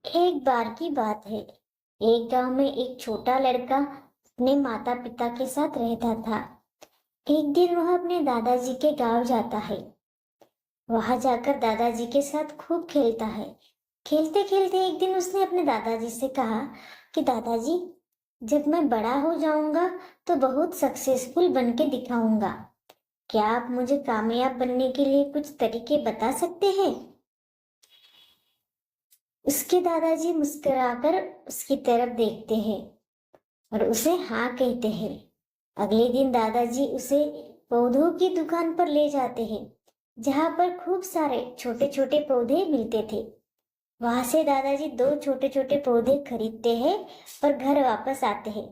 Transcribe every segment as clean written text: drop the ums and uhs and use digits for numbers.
एक बार की बात है। एक गांव में एक छोटा लड़का अपने माता पिता के साथ रहता था। एक दिन वह अपने दादाजी के गांव जाता है। वहां जाकर दादाजी के साथ खूब खेलता है। खेलते खेलते एक दिन उसने अपने दादाजी से कहा कि दादाजी, जब मैं बड़ा हो जाऊंगा तो बहुत सक्सेसफुल बन के दिखाऊंगा। क्या आप मुझे कामयाब बनने के लिए कुछ तरीके बता सकते हैं? उसके दादाजी मुस्कुराकर उसकी तरफ देखते हैं और उसे हाँ कहते हैं। अगले दिन दादाजी उसे पौधों की दुकान पर ले जाते हैं, जहाँ पर खूब सारे छोटे छोटे पौधे मिलते थे। वहां से दादाजी दो छोटे छोटे पौधे खरीदते हैं और घर वापस आते हैं।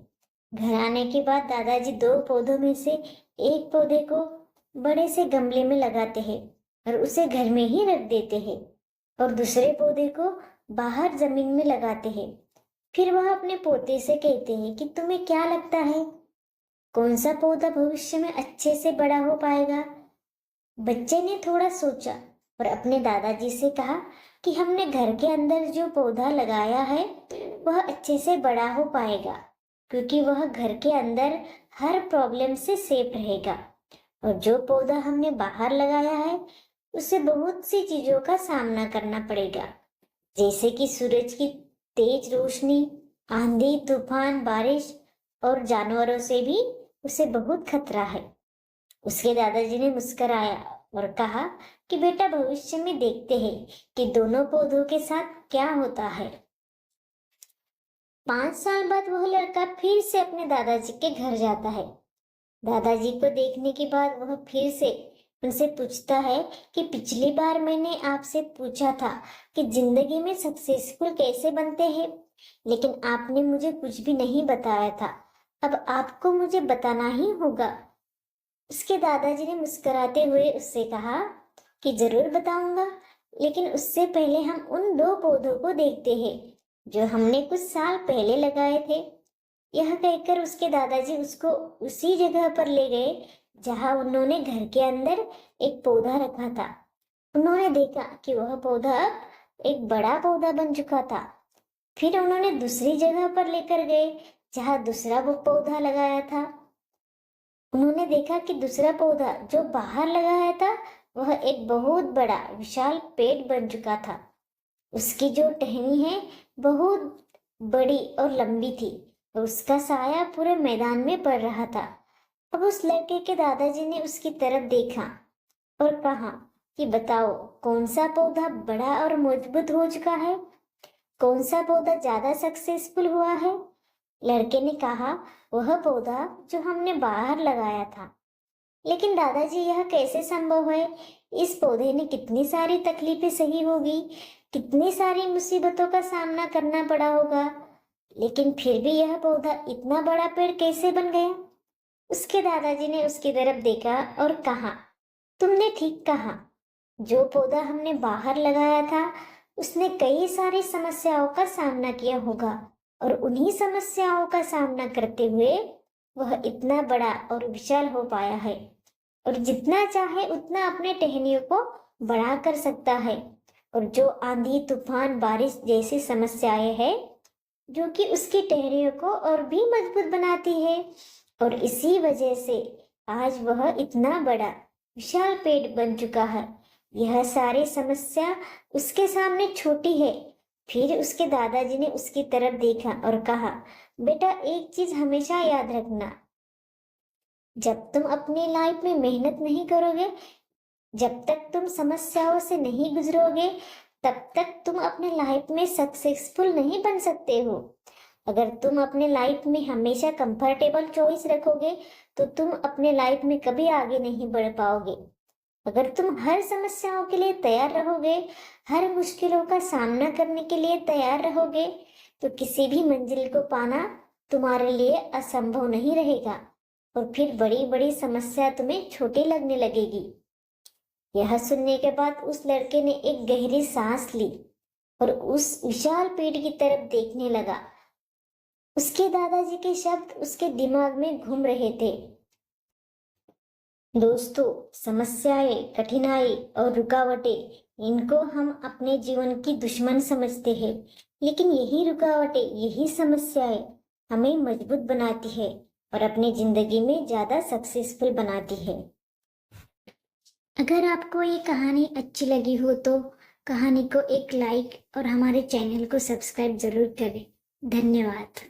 घर आने के बाद दादाजी दो पौधों में से एक पौधे को बड़े से गमले में लगाते हैं और उसे घर में ही रख देते हैं, और दूसरे पौधे को बाहर जमीन में लगाते हैं। फिर वह अपने पोते से कहते हैं कि तुम्हें क्या लगता है, कौन सा पौधा भविष्य में अच्छे से बड़ा हो पाएगा? बच्चे ने थोड़ा सोचा और अपने दादाजी से कहा कि हमने घर के अंदर जो पौधा लगाया है वह अच्छे से बड़ा हो पाएगा, क्योंकि वह घर के अंदर हर प्रॉब्लम से सेफ रहेगा। और जो पौधा हमने बाहर लगाया है उसे बहुत सी चीजों का सामना करना पड़ेगा, जैसे कि सूरज की तेज रोशनी, आंधी तूफान, बारिश और जानवरों से भी उसे बहुत खतरा है। उसके दादाजी ने मुस्कुराया और कहा कि बेटा, भविष्य में देखते हैं कि दोनों पौधों के साथ क्या होता है। 5 साल बाद वह लड़का फिर से अपने दादाजी के घर जाता है। दादाजी को देखने के बाद वह फिर से उनसे पूछता है कि पिछली बार मैंने आपसे पूछा था कि जिंदगी में सक्सेसफुल कैसे बनते हैं, लेकिन आपने मुझे कुछ भी नहीं बताया था। अब आपको मुझे बताना ही होगा। उसके दादाजी ने मुस्कुराते हुए उससे कहा कि जरूर बताऊंगा, लेकिन उससे पहले हम उन दो पौधों को देखते हैं जो हमने कुछ साल पहले लगाए थे। यह कहकर उसके दादाजी उसको उसी जगह पर ले गए जहां उन्होंने घर के अंदर एक पौधा रखा था। उन्होंने देखा कि वह पौधा अब एक बड़ा पौधा बन चुका था। फिर उन्होंने दूसरी जगह पर लेकर गए जहां दूसरा वो पौधा लगाया था। उन्होंने देखा कि दूसरा पौधा जो बाहर लगाया था वह एक बहुत बड़ा विशाल पेड़ बन चुका था। उसकी जो टहनी है बहुत बड़ी और लंबी थी और उसका साया पूरे मैदान में पड़ रहा था। अब उस लड़के के दादाजी ने उसकी तरफ देखा और कहा कि बताओ, कौन सा पौधा बड़ा और मजबूत हो चुका है, कौन सा पौधा ज्यादा सक्सेसफुल हुआ है? लड़के ने कहा, वह पौधा जो हमने बाहर लगाया था। लेकिन दादाजी, यह कैसे संभव है? इस पौधे ने कितनी सारी तकलीफें सही होगी, कितनी सारी मुसीबतों का सामना करना पड़ा होगा, लेकिन फिर भी यह पौधा इतना बड़ा पेड़ कैसे बन गया? उसके दादाजी ने उसकी तरफ देखा और कहा, तुमने ठीक कहा। जो पौधा हमने बाहर लगाया था उसने कई सारी समस्याओं का सामना किया होगा, और उन्हीं समस्याओं का सामना करते हुए वह इतना बड़ा और विशाल हो पाया है, और जितना चाहे उतना अपने टहनियों को बड़ा कर सकता है। और जो आंधी तूफान बारिश जैसी समस्याएं हैं जो कि उसकी टहनियों को और भी मजबूत बनाती है, और इसी वजह से आज वह इतना बड़ा विशाल पेड़ बन चुका है। यह सारी समस्या उसके सामने छोटी है। फिर उसके दादाजी ने उसकी तरफ देखा और कहा, बेटा, एक चीज हमेशा याद रखना, जब तुम अपनी लाइफ में मेहनत नहीं करोगे, जब तक तुम समस्याओं से नहीं गुजरोगे, तब तक तुम अपने लाइफ में सक्सेसफुल नहीं बन सकते हो। अगर तुम अपने लाइफ में हमेशा कंफर्टेबल चॉइस रखोगे तो तुम अपने लाइफ में कभी आगे नहीं बढ़ पाओगे। अगर तुम हर समस्याओं के लिए तैयार रहोगे, हर मुश्किलों का सामना करने के लिए तैयार रहोगे, तो किसी भी मंजिल को पाना तुम्हारे लिए असंभव नहीं रहेगा, और फिर बड़ी बड़ी समस्या तुम्हें छोटी लगने लगेगी। यह सुनने के बाद उस लड़के ने एक गहरी सांस ली और उस विशाल पेड़ की तरफ देखने लगा। उसके दादाजी के शब्द उसके दिमाग में घूम रहे थे। दोस्तों, समस्याएं, कठिनाई और रुकावटें, इनको हम अपने जीवन की दुश्मन समझते हैं, लेकिन यही रुकावटें, यही समस्याएं हमें मजबूत बनाती है और अपनी जिंदगी में ज्यादा सक्सेसफुल बनाती है। अगर आपको ये कहानी अच्छी लगी हो तो कहानी को एक लाइक और हमारे चैनल को सब्सक्राइब जरूर करें। धन्यवाद।